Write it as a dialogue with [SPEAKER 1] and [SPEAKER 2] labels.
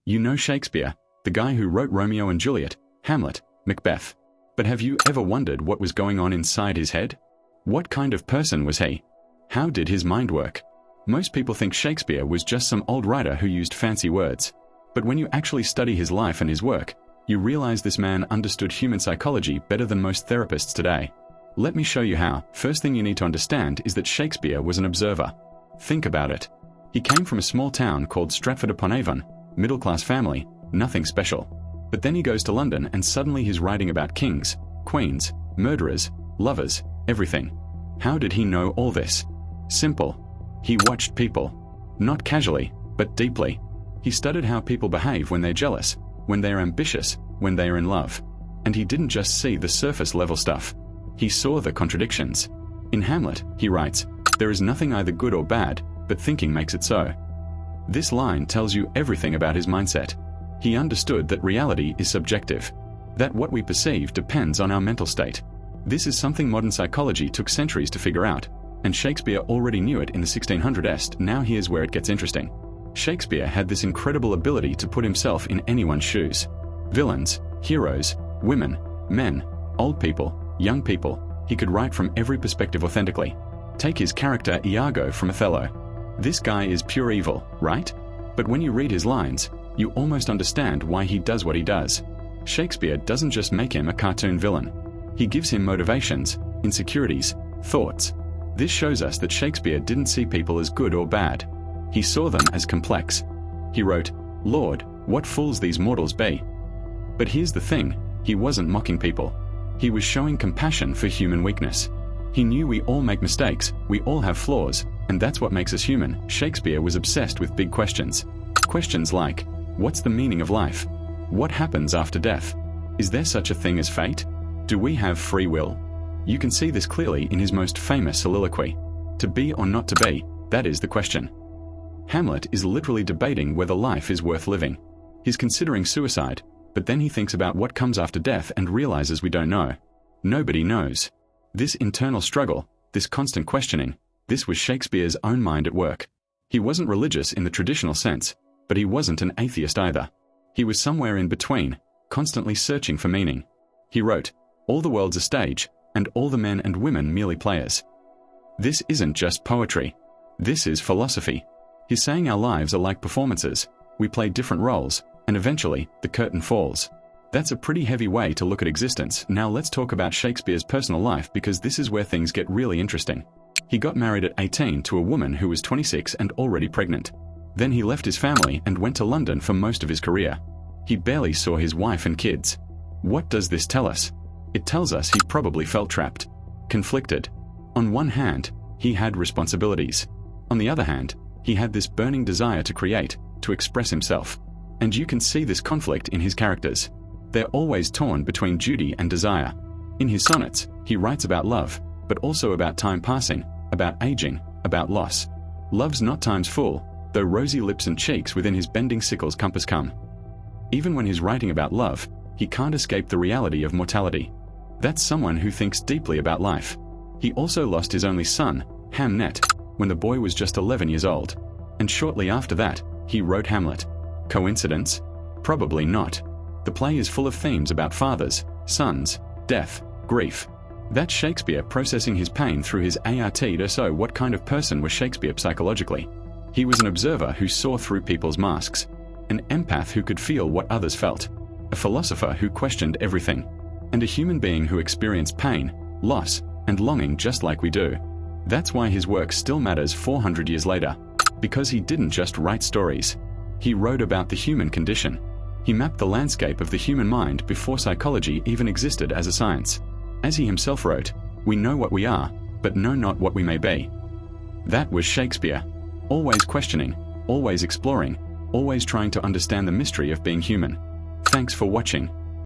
[SPEAKER 1] You know Shakespeare, the guy who wrote Romeo and Juliet, Hamlet, Macbeth. But have you ever wondered what was going on inside his head? What kind of person was he? How did his mind work? Most people think Shakespeare was just some old writer who used fancy words. But when you actually study his life and his work, you realize this man understood human psychology better than most therapists today. Let me show you how. First thing you need to understand is that Shakespeare was an observer. Think about it. He came from a small town called Stratford-upon-Avon, middle-class family, nothing special. But then he goes to London and suddenly he's writing about kings, queens, murderers, lovers, everything. How did he know all this? Simple. He watched people. Not casually, but deeply. He studied how people behave when they're jealous, when they're ambitious, when they are in love. And he didn't just see the surface-level stuff. He saw the contradictions. In Hamlet, he writes, "There is nothing either good or bad, but thinking makes it so." This line tells you everything about his mindset. He understood that reality is subjective, that what we perceive depends on our mental state. This is something modern psychology took centuries to figure out, and Shakespeare already knew it in the 1600s. Now here's where it gets interesting. Shakespeare had this incredible ability to put himself in anyone's shoes. Villains, heroes, women, men, old people, young people. He could write from every perspective authentically. Take his character Iago from Othello. This guy is pure evil, right? But when you read his lines, you almost understand why he does what he does. Shakespeare doesn't just make him a cartoon villain. He gives him motivations, insecurities, thoughts. This shows us that Shakespeare didn't see people as good or bad. He saw them as complex. He wrote, "Lord, what fools these mortals be." But here's the thing, he wasn't mocking people. He was showing compassion for human weakness. He knew we all make mistakes, we all have flaws, and that's what makes us human. Shakespeare was obsessed with big questions. Questions like, what's the meaning of life? What happens after death? Is there such a thing as fate? Do we have free will? You can see this clearly in his most famous soliloquy. To be or not to be, that is the question. Hamlet is literally debating whether life is worth living. He's considering suicide, but then he thinks about what comes after death and realizes we don't know. Nobody knows. This internal struggle, this constant questioning, this was Shakespeare's own mind at work. He wasn't religious in the traditional sense, but he wasn't an atheist either. He was somewhere in between, constantly searching for meaning. He wrote, "All the world's a stage, and all the men and women merely players." This isn't just poetry. This is philosophy. He's saying our lives are like performances. We play different roles, and eventually, the curtain falls. That's a pretty heavy way to look at existence. Now let's talk about Shakespeare's personal life because this is where things get really interesting. He got married at 18 to a woman who was 26 and already pregnant. Then he left his family and went to London for most of his career. He barely saw his wife and kids. What does this tell us? It tells us he probably felt trapped, conflicted. On one hand, he had responsibilities. On the other hand, he had this burning desire to create, to express himself. And you can see this conflict in his characters. They're always torn between duty and desire. In his sonnets, he writes about love, but also about time passing, about aging, about loss. Love's not time's fool, though rosy lips and cheeks within his bending sickle's compass come. Even when he's writing about love, he can't escape the reality of mortality. That's someone who thinks deeply about life. He also lost his only son, Hamnet, when the boy was just 11 years old. And shortly after that, he wrote Hamlet. Coincidence? Probably not. The play is full of themes about fathers, sons, death, grief. That's Shakespeare processing his pain through his art. So what kind of person was Shakespeare psychologically? He was an observer who saw through people's masks, an empath who could feel what others felt, a philosopher who questioned everything, and a human being who experienced pain, loss, and longing just like we do. That's why his work still matters 400 years later, because he didn't just write stories. He wrote about the human condition. He mapped the landscape of the human mind before psychology even existed as a science. As he himself wrote, "We know what we are, but know not what we may be." That was Shakespeare. Always questioning, always exploring, always trying to understand the mystery of being human. Thanks for watching.